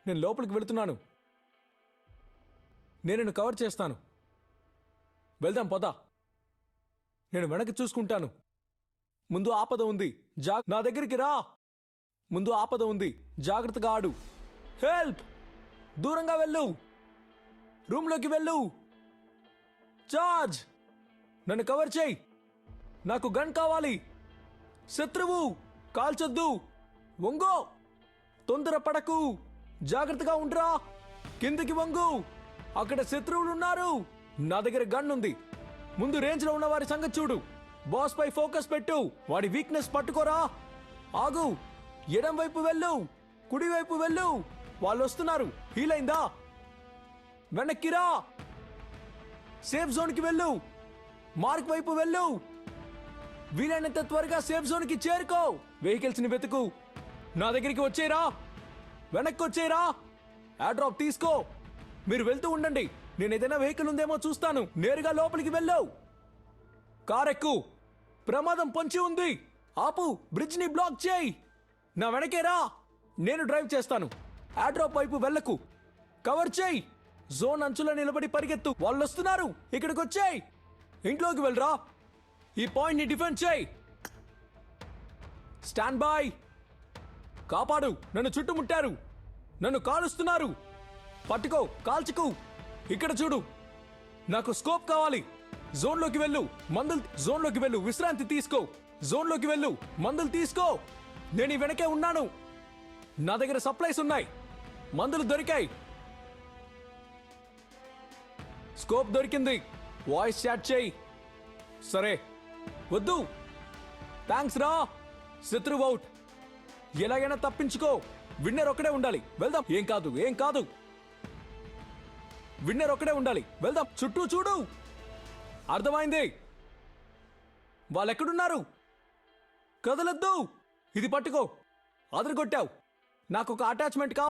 నేను లోపలికి వెళుతున్నాను. నేను నిన్ను కవర్ చేస్తాను. వెళ్దాం పద. నేను వెనక్కి చూసుకుంటాను. ముందు ఆపద ఉంది, నా దగ్గరికి రా. ముందు ఆపద ఉంది, జాగ్రత్తగా ఆడు. హెల్ప్! దూరంగా వెళ్ళు. రూమ్లోకి వెళ్ళు. చార్జ్! నన్ను కవర్ చేయి. నాకు గన్ కావాలి. శత్రువు! కాల్చొద్దు. వంగో. తొందర పడకు. జాగ్రత్తగా ఉండ్రా. కిందికి వంగు. అక్కడ శత్రువులు ఉన్నారు. నా దగ్గర గన్ ఉంది. ముందు రేంజ్లో ఉన్న వారి సంగతి చూడు. బాస్ పై ఫోకస్ పెట్టు. వాడి వీక్నెస్ పట్టుకోరా. ఆగు. ఎడం వైపు వెళ్ళు. కుడివైపు వెళ్ళు. వాళ్ళు వస్తున్నారు. హీల్ అయిందా? వెనక్కిరా. సేఫ్ జోన్కి వెళ్ళు. మార్క్ వైపు వెళ్ళు. వీలైనంత త్వరగా సేఫ్ జోన్కి చేరుకో. వెహికల్స్ ని వెతుకు. నా దగ్గరికి వచ్చేరా. వెనక్కి వచ్చేరా. ఎయిర్ డ్రాప్ తీసుకో. మీరు వెళ్తూ ఉండండి. నేను ఏదైనా వెహికల్ ఉందేమో చూస్తాను. నేరుగా లోపలికి వెళ్ళావు. కారెక్కు. ప్రమాదం పొంచి ఉంది. ఆపు. బ్రిడ్జ్ ని బ్లాక్ చేయి. నా వెనకేరా. నేను డ్రైవ్ చేస్తాను. ఎయిర్ డ్రాప్ వైపు వెళ్ళకు. కవర్ చేయి. జోన్ అంచులో నిలబడి పరిగెత్తు. వాళ్ళు వస్తున్నారు. ఇక్కడికి వచ్చేయి. ఇంట్లోకి వెళ్ళరా. ఈ పాయింట్ ని డిఫెండ్ చేయి. Stand by. కాపాడు. నన్ను చుట్టుముట్టారు. నన్ను కాలుస్తున్నారు. పట్టుకో. కాల్చుకు. ఇక్కడ చూడు. నాకు స్కోప్ కావాలి. జోన్లోకి వెళ్ళు. జోన్లోకి వెళ్ళు. విశ్రాంతి తీసుకో. జోన్లోకి వెళ్ళు. మందులు తీసుకో. నేను ఈ వెనకే ఉన్నాను. నా దగ్గర సప్లైస్ ఉన్నాయి. మందులు దొరికాయి. స్కోప్ దొరికింది. వాయిస్ చాట్ చేయి. సరే. వద్దు. థ్యాంక్స్ రా. శత్రువు అవుట్. ఎలాగైనా తప్పించుకో. విన్నర్ ఒక్కడే ఉండాలి. వెళ్దాం. ఏం కాదు, ఏం కాదు. విన్నర్ ఒక్కడే ఉండాలి. వెళ్దాం. చుట్టూ చూడు. అర్థమైంది. వాళ్ళెక్కడున్నారు? కదలొద్దు. ఇది పట్టుకో. అదరగొట్టావు. నాకు ఒక అటాచ్మెంట్ కావాలి.